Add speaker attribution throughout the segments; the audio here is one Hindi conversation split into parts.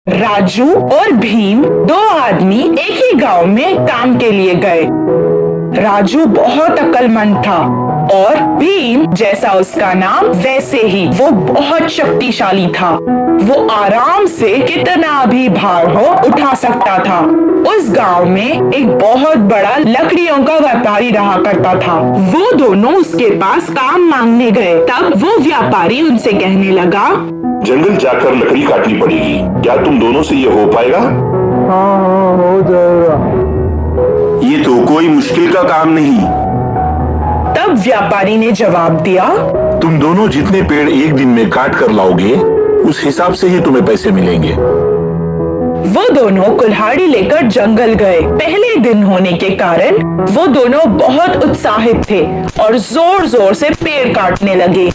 Speaker 1: राजू और भीम दो आदमी एक ही गांव में काम के लिए गए। राजू बहुत अक्लमंद था और भीम, जैसा उसका नाम वैसे ही, वो बहुत शक्तिशाली था। वो आराम से कितना भी भार हो उठा सकता था। उस गांव में एक बहुत बड़ा लकड़ियों का व्यापारी रहा करता था। वो दोनों उसके पास काम मांगने गए। तब वो व्यापारी उनसे कहने लगा,
Speaker 2: जंगल जाकर लकड़ी काटनी पड़ेगी। क्या तुम दोनों से ये हो पाएगा?
Speaker 3: हाँ, हो जाएगा।
Speaker 2: ये तो कोई मुश्किल का काम नहीं।
Speaker 1: तब व्यापारी ने जवाब दिया,
Speaker 2: तुम दोनों जितने पेड़ एक दिन में काट कर लाओगे, उस हिसाब से ही तुम्हें पैसे मिलेंगे।
Speaker 1: वो दोनों कुल्हाड़ी लेकर जंगल गए। पहले दिन होने के कारण वो दोनों बहुत उत्साहित थे और जोर जोर से पेड़ काटने लगे।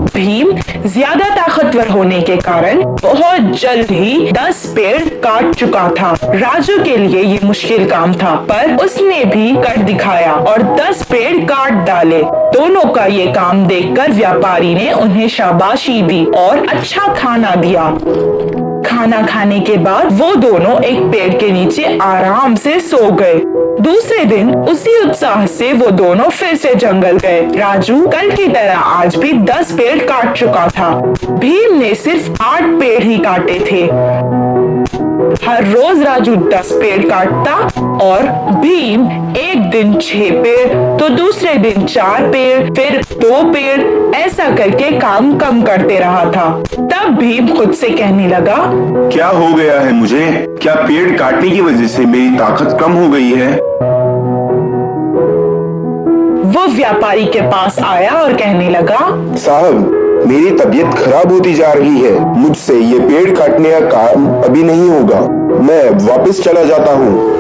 Speaker 1: भीम ज्यादा ताकतवर होने के कारण बहुत जल्द ही 10 पेड़ काट चुका था। राजू के लिए ये मुश्किल काम था, पर उसने भी कर दिखाया और 10 पेड़ काट डाले। दोनों का ये काम देखकर व्यापारी ने उन्हें शाबाशी दी और अच्छा खाना दिया। खाना खाने के बाद वो दोनों एक पेड़ के नीचे आराम से सो गए। दूसरे दिन उसी उत्साह से वो दोनों फिर से जंगल गए। राजू कल की तरह आज भी 10 पेड़ काट चुका था। भीम ने सिर्फ 8 पेड़ ही काटे थे। हर रोज राजू 10 पेड़ काटता और भीम एक दिन 6 पेड़, तो दूसरे दिन 4 पेड़, फिर 2 पेड़, ऐसा करके काम कम करते रहा था। तब भीम खुद से कहने लगा,
Speaker 2: क्या हो गया है मुझे? क्या पेड़ काटने की वजह से मेरी ताकत कम हो गई है?
Speaker 1: वो व्यापारी के पास आया और कहने लगा,
Speaker 4: साहब, मेरी तबीयत खराब होती जा रही है। मुझसे ये पेड़ काटने का काम अभी नहीं होगा। मैं वापस चला जाता हूँ।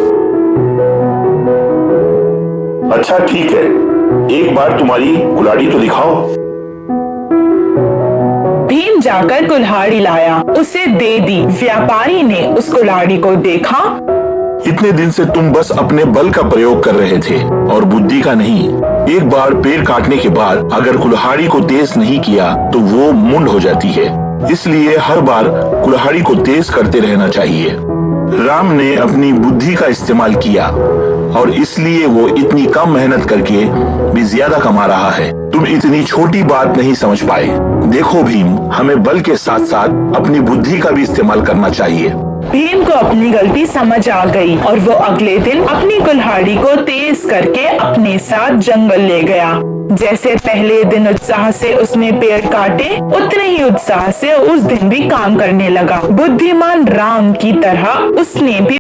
Speaker 2: अच्छा ठीक है, एक बार तुम्हारी कुल्हाड़ी तो दिखाओ।
Speaker 1: भीम जाकर कुल्हाड़ी लाया, उसे दे दी। व्यापारी ने उस कुल्हाड़ी को देखा।
Speaker 2: इतने दिन से तुम बस अपने बल का प्रयोग कर रहे थे और बुद्धि का नहीं। एक बार पेड़ काटने के बाद अगर कुल्हाड़ी को तेज नहीं किया तो वो मुंड हो जाती है। इसलिए हर बार कुल्हाड़ी को तेज करते रहना चाहिए। राम ने अपनी बुद्धि का इस्तेमाल किया और इसलिए वो इतनी कम मेहनत करके भी ज्यादा कमा रहा है। तुम इतनी छोटी बात नहीं समझ पाए। देखो भीम, हमें बल के साथ साथ अपनी बुद्धि का भी इस्तेमाल करना चाहिए।
Speaker 1: भीम को अपनी गलती समझ आ गई और वो अगले दिन अपनी कुल्हाड़ी को तेज करके अपने साथ जंगल ले गया। जैसे पहले दिन उत्साह से उसने पेड़ काटे, उतने ही उत्साह से उस दिन भी काम करने लगा। बुद्धिमान राम की तरह उसने भी